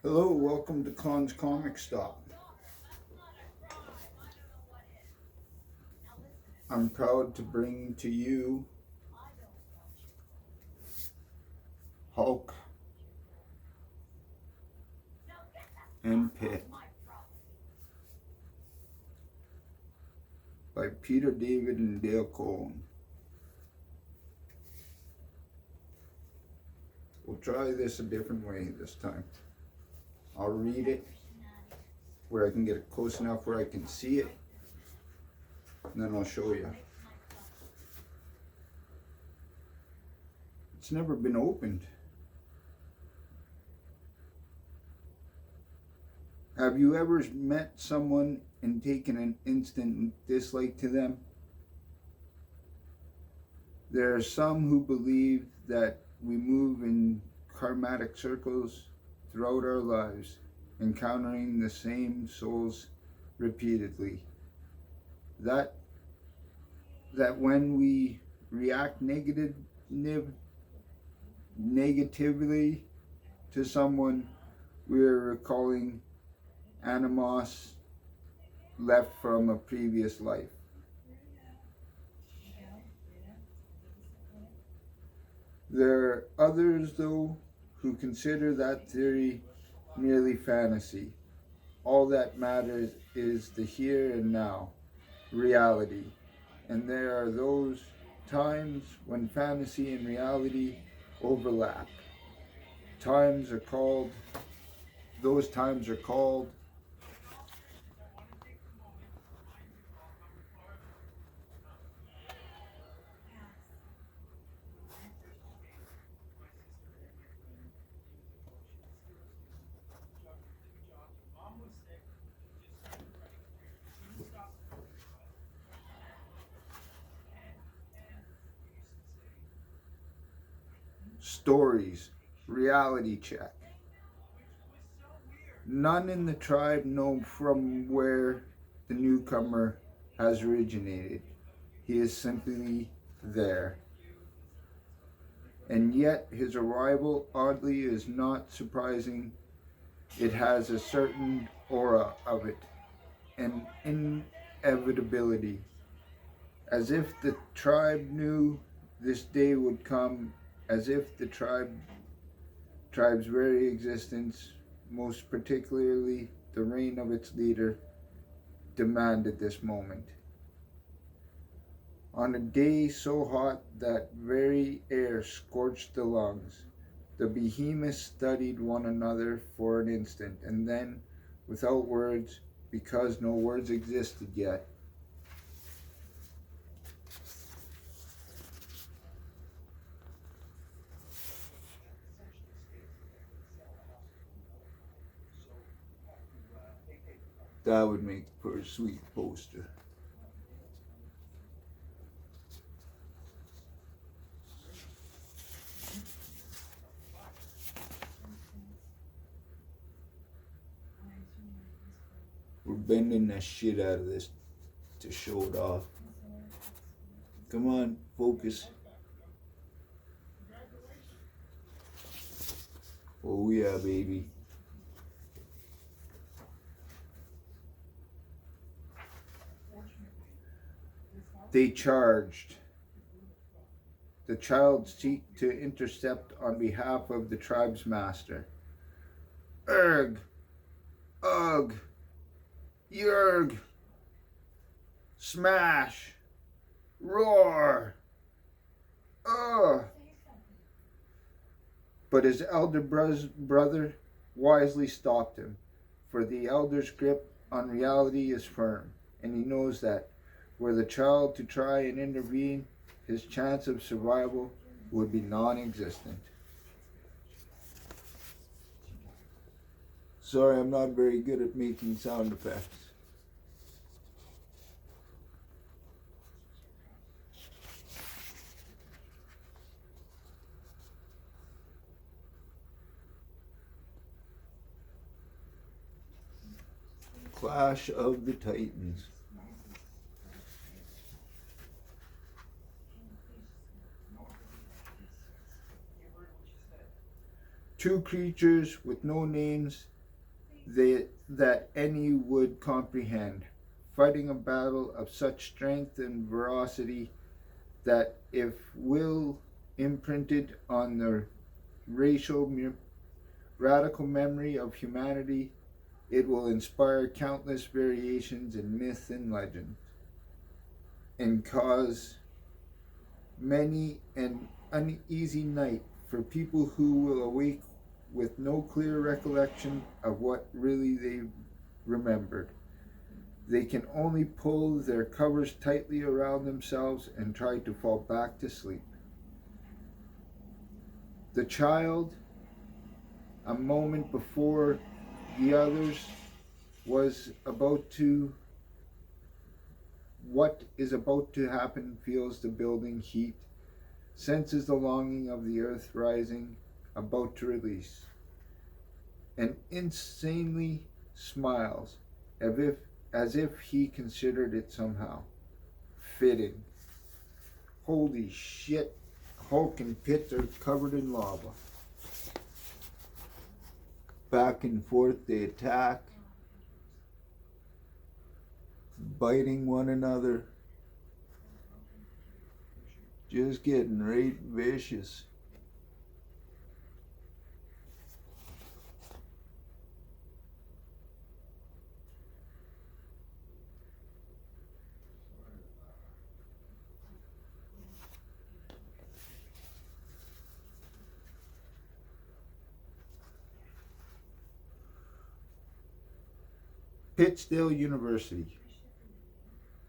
Hello, welcome to Con's Comic Stop. I'm proud to bring to you Hulk and PITT by Peter David and Dale Cohen. We'll try this a different way this time. I'll read it where I can get it close enough where I can see it, and then I'll show you. It's never been opened. Have you ever met someone and taken an instant dislike to them? There are some who believe that we move in karmatic circles throughout our lives, encountering the same souls repeatedly. That when we react negatively to someone, we are recalling animos left from a previous life. There are others, though, who consider that theory merely fantasy. All that matters is the here and now, reality. And there are those times when fantasy and reality overlap. Those times are called stories, reality check. None in the tribe know from where the newcomer has originated. He is simply there. And yet his arrival, oddly, is not surprising. It has a certain aura of it, an inevitability, as if the tribe knew this day would come, as if the tribe's very existence, most particularly the reign of its leader, demanded this moment. On a day so hot that very air scorched the lungs, the behemoths studied one another for an instant, and then, without words, because no words existed yet, that would make for a sweet poster. We're bending the shit out of this to show it off. Come on, focus. Oh yeah, baby. They charged. The child seeked to intercept on behalf of the tribe's master. Erg! Ugh! Yerg! Smash! Roar! Ugh! But his elder brother wisely stopped him, for the elder's grip on reality is firm, and he knows that were the child to try and intervene, his chance of survival would be non-existent. Sorry, I'm not very good at making sound effects. Clash of the Titans. Two creatures with no names that any would comprehend, fighting a battle of such strength and veracity that if will imprinted on the racial radical memory of humanity, it will inspire countless variations in myth and legend, and cause many an uneasy night for people who will awake with no clear recollection of what really they remembered. They can only pull their covers tightly around themselves and try to fall back to sleep. The child, a moment before the others, was about to what is about to happen, feels the building heat, senses the longing of the earth rising, about to release, and insanely smiles, as if he considered it somehow fitting. Holy shit, Hulk and PITT are covered in lava. Back and forth they attack, biting one another, just getting right vicious. Pittsdale University.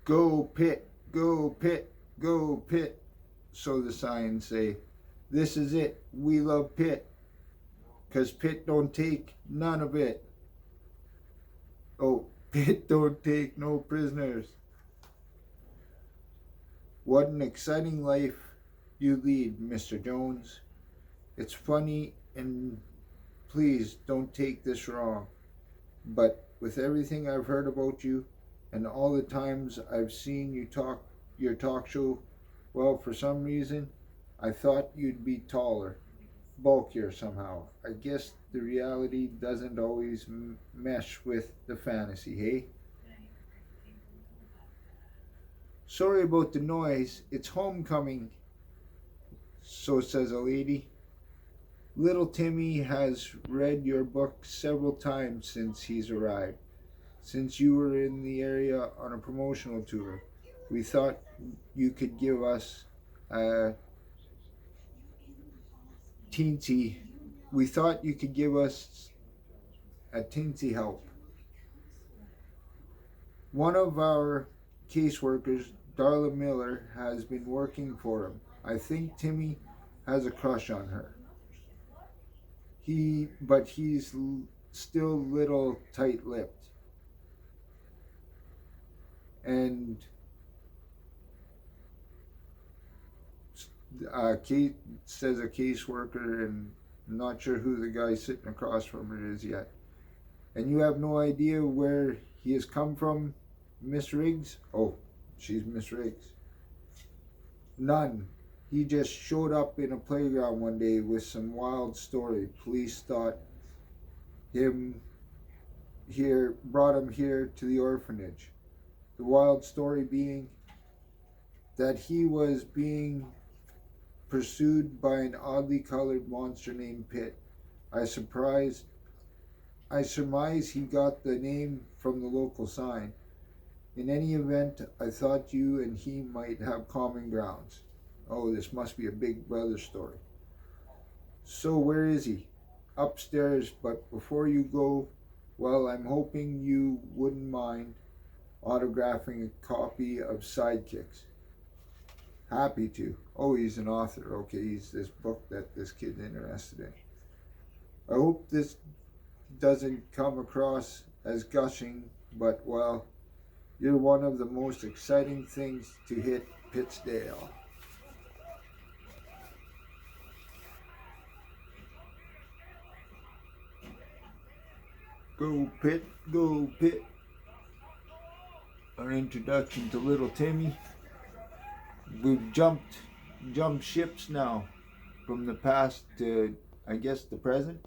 Go PITT, go PITT, go PITT, so the signs say. This is it, we love PITT, 'cause PITT don't take none of it. Oh, PITT don't take no prisoners. What an exciting life you lead, Mr. Jones. It's funny, and please don't take this wrong, but with everything I've heard about you and all the times I've seen you talk your talk show, well, for some reason I thought you'd be taller, bulkier somehow. I guess the reality doesn't always mesh with the fantasy, hey? Sorry about the noise, it's homecoming, so says a lady. Little Timmy has read your book several times since he's arrived. Since you were in the area on a promotional tour, we thought you could give us a teensy. We thought you could give us a teensy help. One of our caseworkers, Darla Miller, has been working for him. I think Timmy has a crush on her. But he's still little tight-lipped. And says a caseworker, and I'm not sure who the guy sitting across from her is yet. And you have no idea where he has come from, Miss Riggs? Oh, she's Miss Riggs. None. He just showed up in a playground one day with some wild story. Police thought brought him here to the orphanage. The wild story being that he was being pursued by an oddly colored monster named PITT. I surmise he got the name from the local sign. In any event, I thought you and he might have common grounds. Oh, this must be a Big Brother story. So where is he? Upstairs, but before you go, well, I'm hoping you wouldn't mind autographing a copy of Sidekicks. Happy to. Oh, he's an author. Okay, he's this book that this kid's interested in. I hope this doesn't come across as gushing, but, well, you're one of the most exciting things to hit Pittsdale. Go PITT, go PITT. Our introduction to little Timmy. We've jumped ships now from the past to, I guess, the present.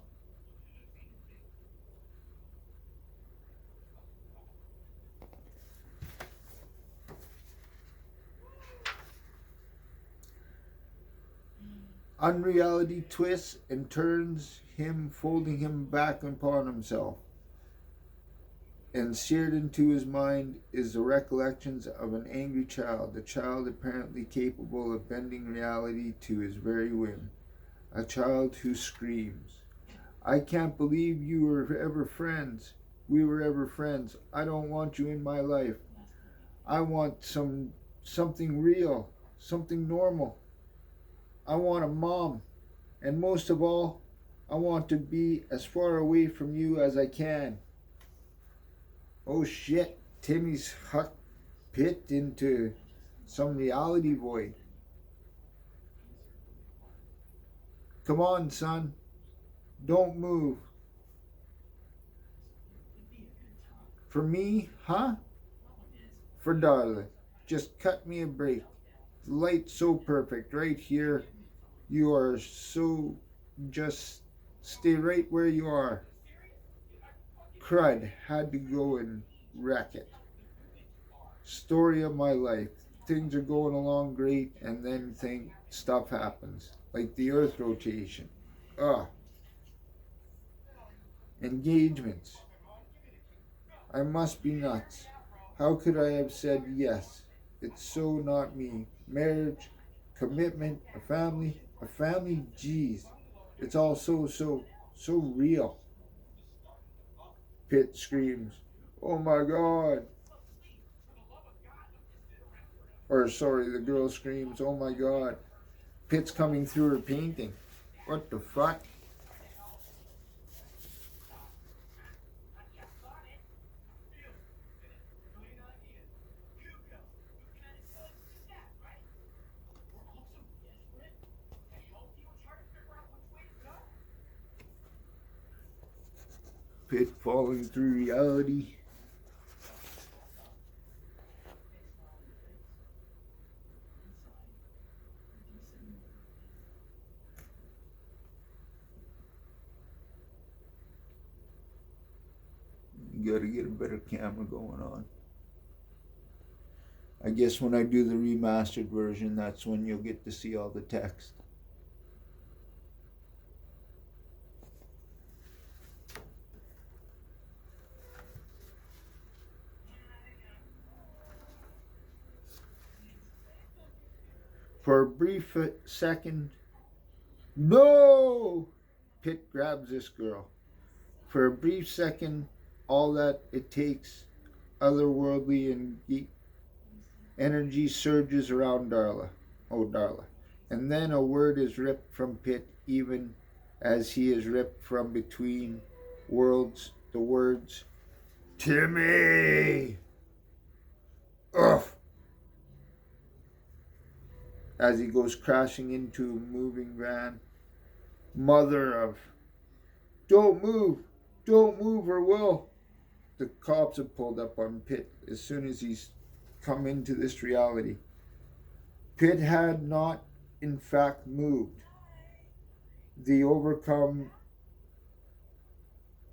Unreality twists and turns him, folding him back upon himself. And seared into his mind is the recollections of an angry child, a child apparently capable of bending reality to his very whim, a child who screams, "I can't believe you were ever friends. We were ever friends. I don't want you in my life. I want something real, something normal. I want a mom. And most of all, I want to be as far away from you as I can." Oh shit, Timmy's hucked PITT into some reality void. "Come on, son. Don't move." "For me, huh?" "For darling. Just cut me a break. The light's so perfect right here. You are so... just stay right where you are." Crud, had to go and wreck it. Story of my life. Things are going along great, and then stuff happens. Like the earth rotation. Ugh. Engagements. I must be nuts. How could I have said yes? It's so not me. Marriage, commitment, a family, geez. It's all so real. PITT screams, "Oh my God." Or sorry, the girl screams, "Oh my God." PITT's coming through her painting. What the fuck? PITT falling through reality. You gotta get a better camera going on. I guess when I do the remastered version, that's when you'll get to see all the text. For a brief second, no! PITT grabs this girl. For a brief second, all that it takes, otherworldly and energy surges around Darla. Oh, Darla. And then a word is ripped from PITT, even as he is ripped from between worlds. The words, "Timmy!" Ugh! As he goes crashing into a moving van. Mother of... Don't move or will. The cops have pulled up on PITT as soon as he's come into this reality. PITT had not, in fact, moved. The outcome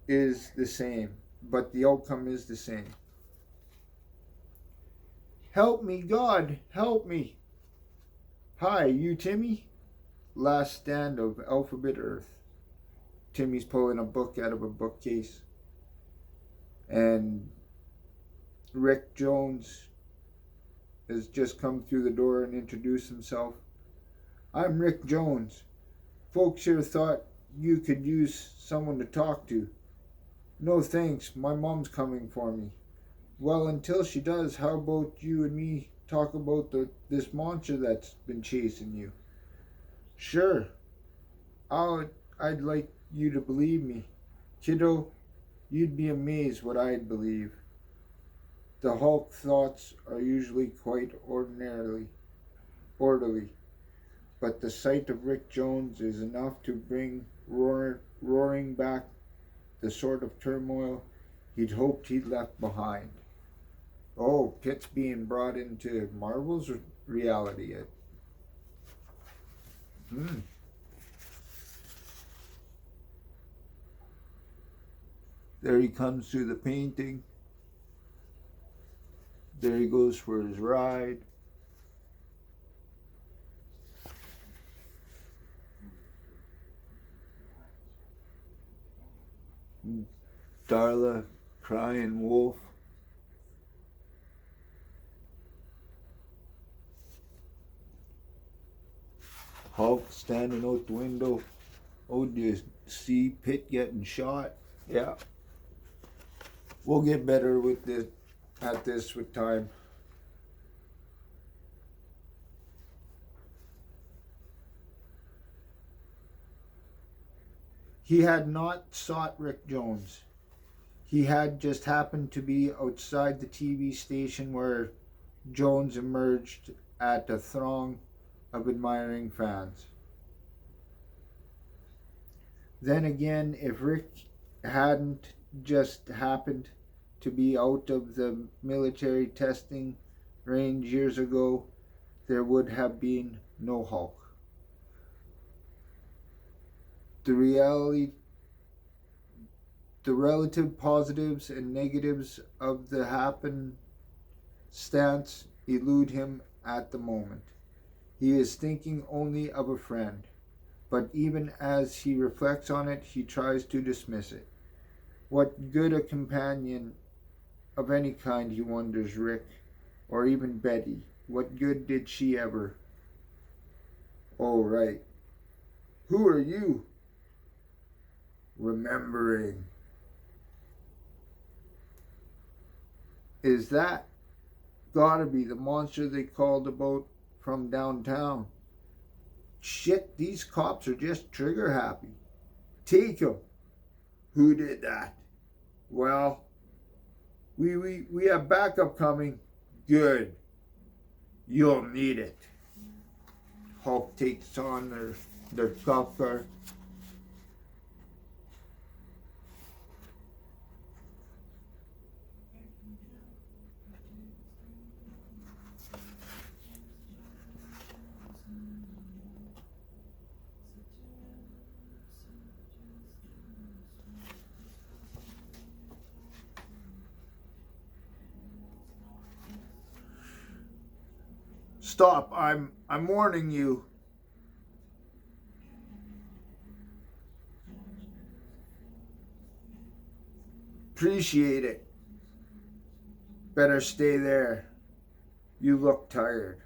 is the same, but the outcome is the same. "Help me, God, help me." "Hi, you Timmy?" Last stand of Alphabet Earth. Timmy's pulling a book out of a bookcase. And Rick Jones has just come through the door and introduced himself. "I'm Rick Jones. Folks here thought you could use someone to talk to." "No thanks, my mom's coming for me." "Well, until she does, how about you and me talk about this monster that's been chasing you?" "Sure. I'd like you to believe me. Kiddo, you'd be amazed what I'd believe. The Hulk thoughts are usually quite orderly, but the sight of Rick Jones is enough to bring roaring back the sort of turmoil he'd hoped he'd left behind." Oh, PITT's being brought into Marvel's reality. There he comes through the painting. There he goes for his ride. Darla crying wolf. Hulk standing out the window. Oh, do you see PITT getting shot? Yeah. We'll get better with this at this with time. He had not sought Rick Jones. He had just happened to be outside the TV station where Jones emerged at a throng of admiring fans. Then again, if Rick hadn't just happened to be out of the military testing range years ago, there would have been no Hulk. The relative positives and negatives of the happenstance elude him at the moment. He is thinking only of a friend, but even as he reflects on it, he tries to dismiss it. What good a companion of any kind, he wonders, Rick, or even Betty. What good did she ever? Oh, right. Who are you? Remembering. Is that gotta be the monster they called about from downtown? Shit, these cops are just trigger happy. Take him. Who did that? Well, we have backup coming. Good. You'll need it. Hulk takes on their cop car. Stop, I'm warning you. Appreciate it. Better stay there. You look tired.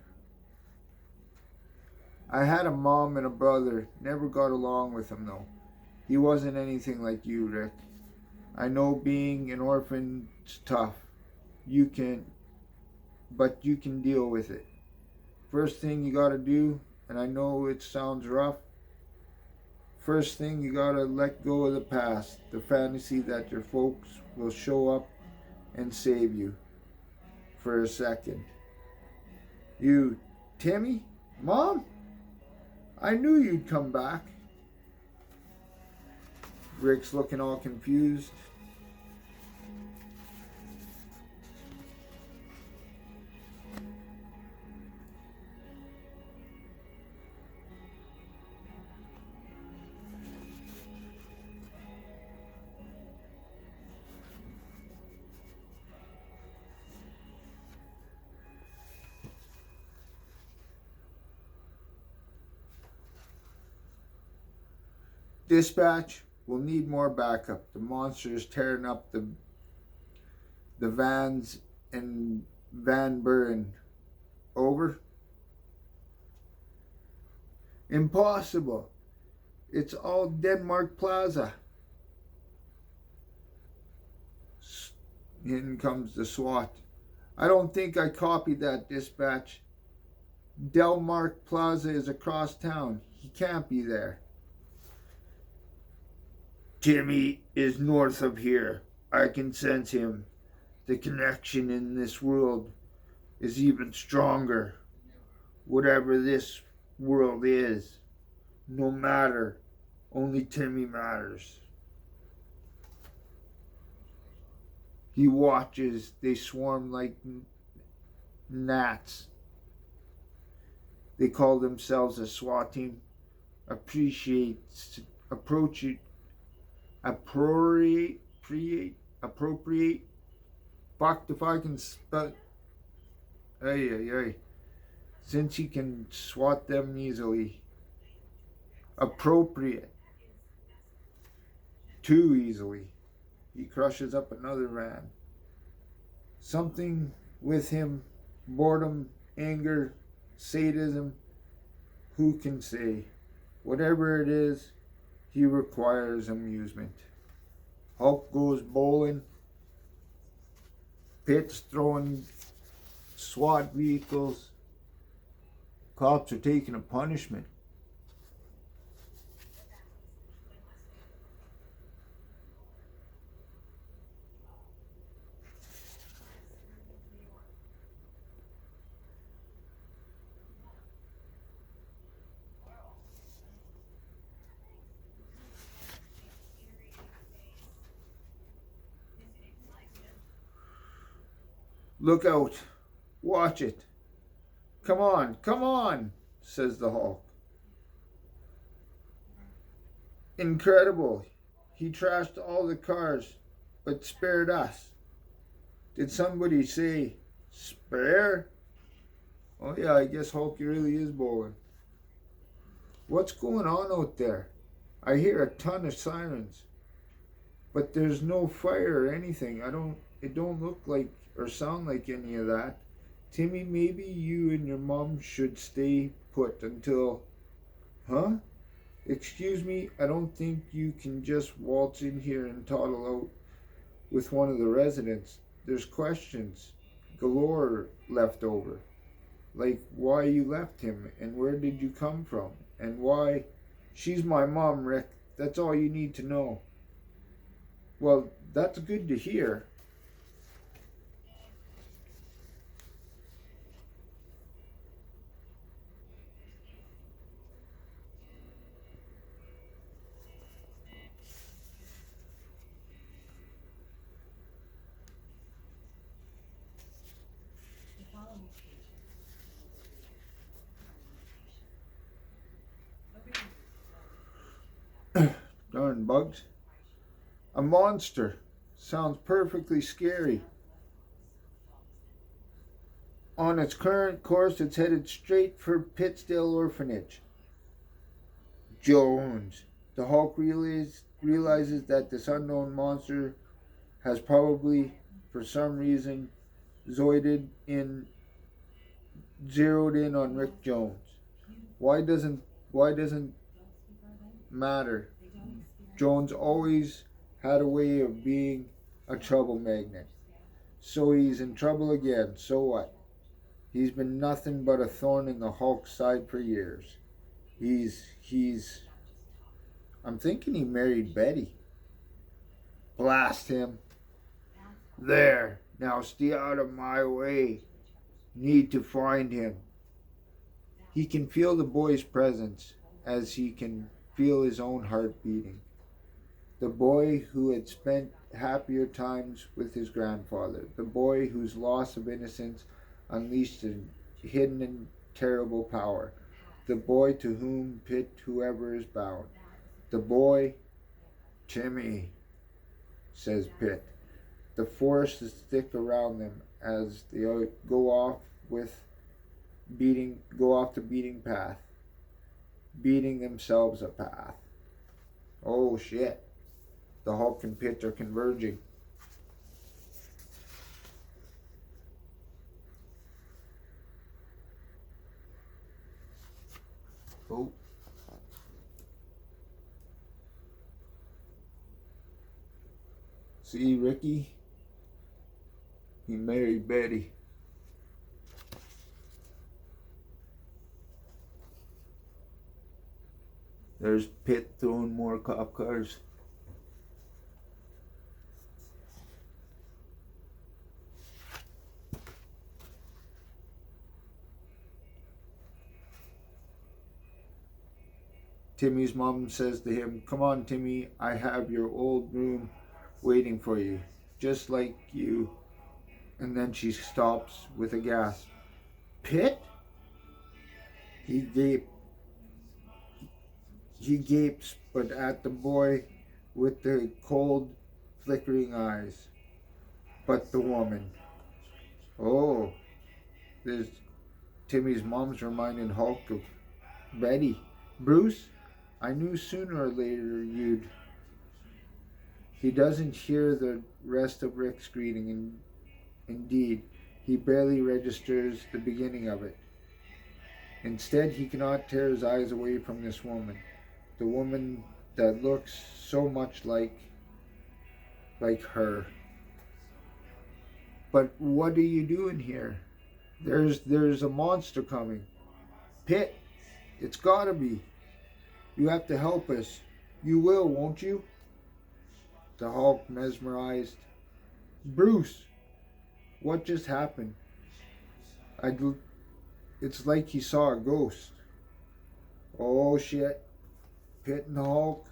I had a mom and a brother. Never got along with him though. He wasn't anything like you, Rick. I know being an orphan's tough. But you can deal with it. First thing you gotta do, and I know it sounds rough, first thing you gotta let go of the past, the fantasy that your folks will show up and save you for a second. You, Timmy? Mom? I knew you'd come back. Rick's looking all confused. Dispatch, we'll need more backup. The monster is tearing up the vans in Van Buren. Over? Impossible. It's all Denmark Plaza. In comes the SWAT. I don't think I copied that, dispatch. Denmark Plaza is across town. He can't be there. Timmy is north of here. I can sense him. The connection in this world is even stronger. Whatever this world is, no matter, only Timmy matters. He watches, they swarm like gnats. They call themselves a SWAT team. Appropriate. Fuck if I can spell. Ay. Since he can swat them easily. Appropriate. Too easily. He crushes up another van. Something with him, boredom, anger, sadism, who can say? Whatever it is, he requires amusement. Hulk goes bowling. PITT's throwing SWAT vehicles. Cops are taking a punishment. Look out. Watch it. Come on, says the Hulk. Incredible. He trashed all the cars, but spared us. Did somebody say spare? Oh yeah, I guess Hulk really is bowling. What's going on out there? I hear a ton of sirens, but there's no fire or anything. It don't look like or sound like any of that. Timmy, maybe you and your mom should stay put until... Huh? Excuse me, I don't think you can just waltz in here and toddle out with one of the residents. There's questions galore left over. Like why you left him and where did you come from and why... She's my mom, Rick. That's all you need to know. Well, that's good to hear. Darn bugs. A monster. Sounds perfectly scary. On its current course, it's headed straight for Pittsdale Orphanage. Jones. The Hulk realizes that this unknown monster has probably, for some reason, zeroed in on Rick Jones. Why doesn't matter? Jones always had a way of being a trouble magnet. So he's in trouble again. So what? He's been nothing but a thorn in the Hulk's side for years. I'm thinking he married Betty. Blast him. There. Now stay out of my way. Need to find him. He can feel the boy's presence as he can feel his own heart beating. The boy who had spent happier times with his grandfather. The boy whose loss of innocence unleashed a hidden and terrible power. The boy to whom PITT whoever is bound. The boy, Timmy, says PITT. The forest is thick around them as they go off the beating path. Beating themselves a path. Oh shit. The Hulk and PITT are converging. Oh. See, Ricky? He married Betty. There's PITT throwing more cop cars. Timmy's mom says to him, "Come on, Timmy, I have your old room waiting for you, just like you." And then she stops with a gasp. PITT? He gapes, but at the boy with the cold, flickering eyes. But the woman. Oh, there's Timmy's mom's reminding Hulk of Betty. Bruce, I knew sooner or later you'd... He doesn't hear the rest of Rick's greeting, and indeed, he barely registers the beginning of it. Instead, he cannot tear his eyes away from this woman, the woman that looks so much like her. But what are you doing here? There's a monster coming. PITT, it's gotta be. You have to help us. You will, won't you? The Hulk, mesmerized. Bruce, what just happened? It's like he saw a ghost. Oh shit. PITT and the Hulk.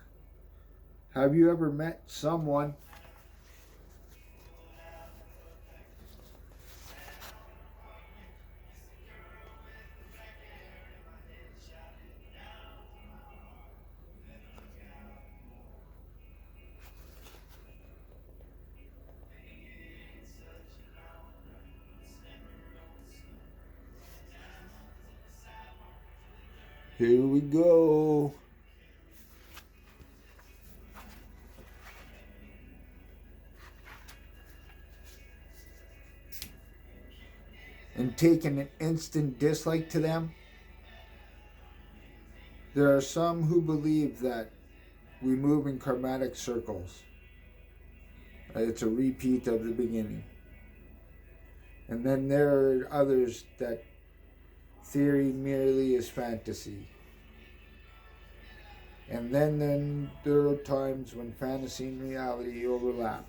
Have you ever met someone? Here we go. And taking an instant dislike to them. There are some who believe that we move in karmatic circles. It's a repeat of the beginning. And then there are others that theory merely is fantasy. And then there are times when fantasy and reality overlap.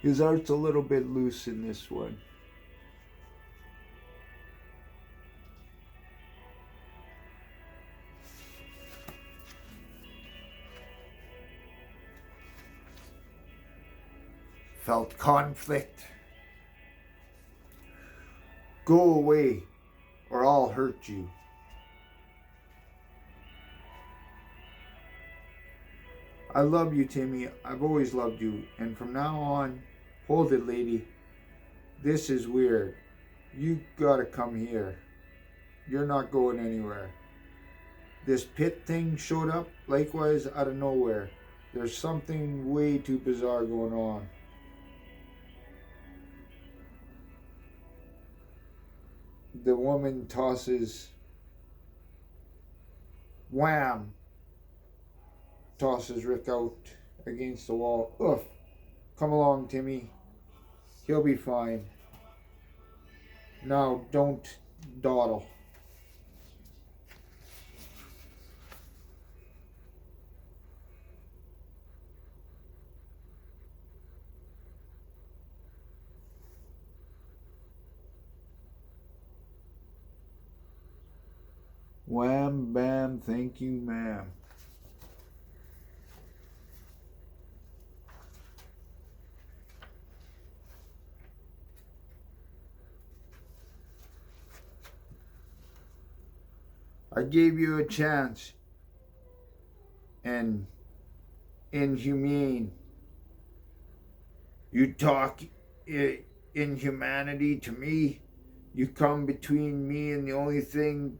His art's a little bit loose in this one. Felt conflict. Go away or I'll hurt you. I love you, Timmy. I've always loved you. And from now on, hold it, lady. This is weird. You gotta come here. You're not going anywhere. This PITT thing showed up, likewise, out of nowhere. There's something way too bizarre going on. The woman tosses, wham, tosses Rick out against the wall. Oof, come along, Timmy. He'll be fine. Now, don't dawdle. Wham, bam, thank you, ma'am. I gave you a chance, and inhumane. You talk inhumanity to me. You come between me and the only thing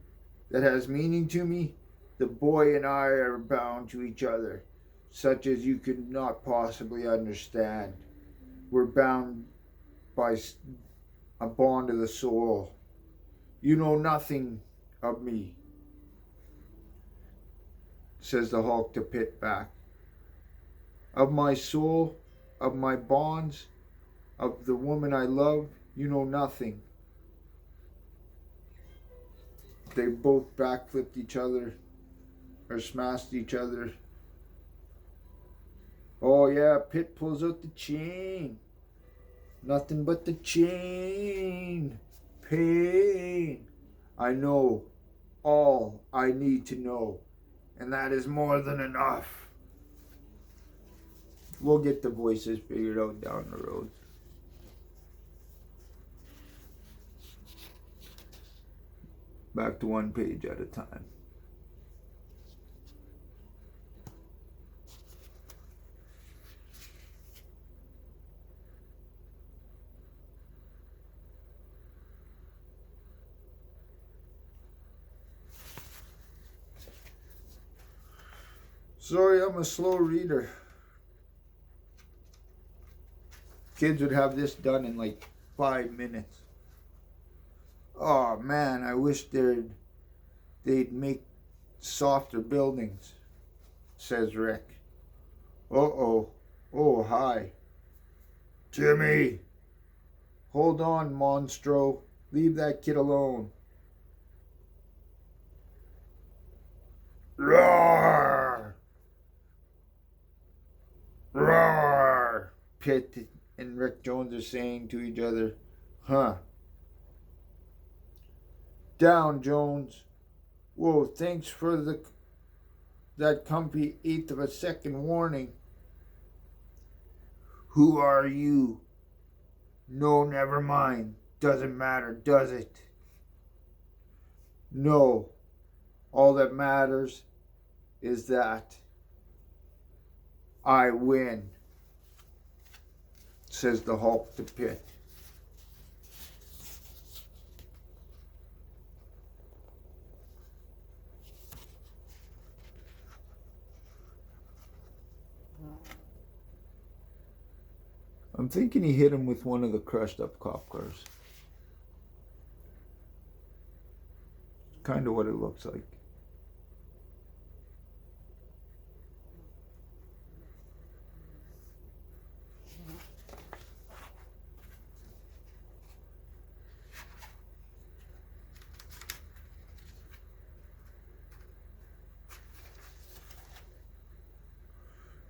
that has meaning to me. The boy and I are bound to each other, such as you could not possibly understand. We're bound by a bond of the soul. You know nothing of me, says the Hulk to PITT back. Of my soul, of my bonds, of the woman I love, you know nothing. They both backflipped each other, or smashed each other. Oh yeah, PITT pulls out the chain. Nothing but the chain. Pain. I know all I need to know, and that is more than enough. We'll get the voices figured out down the road. Back to one page at a time. Sorry, I'm a slow reader. Kids would have this done in like 5 minutes. Oh man, I wish they'd make softer buildings, says Rick. Uh-oh. Oh, hi. Timmy! Hold on, Monstro. Leave that kid alone. Roar! Roar! PITT and Rick Jones are saying to each other. Huh. Down, Jones. Whoa, thanks for that comfy eighth of a second warning. Who are you? No, never mind. Doesn't matter, does it? No. All that matters is that I win, says the Hulk to PITT. I'm thinking he hit him with one of the crushed up cop cars. Kind of what it looks like.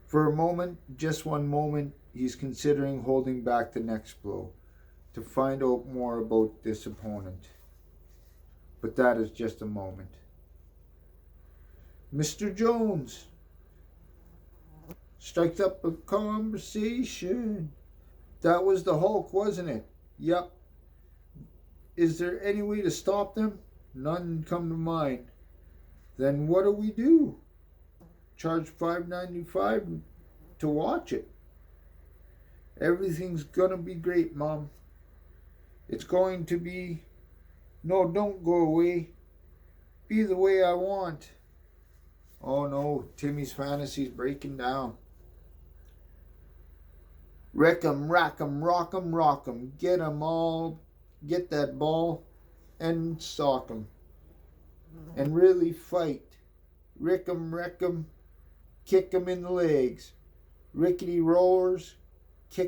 For a moment, just one moment, he's considering holding back the next blow to find out more about this opponent. But that is just a moment. Mr. Jones strikes up a conversation. That was the Hulk, wasn't it? Yep. Is there any way to stop them? None come to mind. Then what do we do? Charge $5.95 to watch it. Everything's gonna be great, Mom. It's going to be... No, don't go away. Be the way I want. Oh no, Timmy's fantasy's breaking down. Wreck 'em, rack 'em, rock 'em, rock 'em. Get 'em all, get that ball and sock 'em. And really fight. Rick 'em, wreck 'em, kick 'em in the legs. Rickety rollers, kick 'em.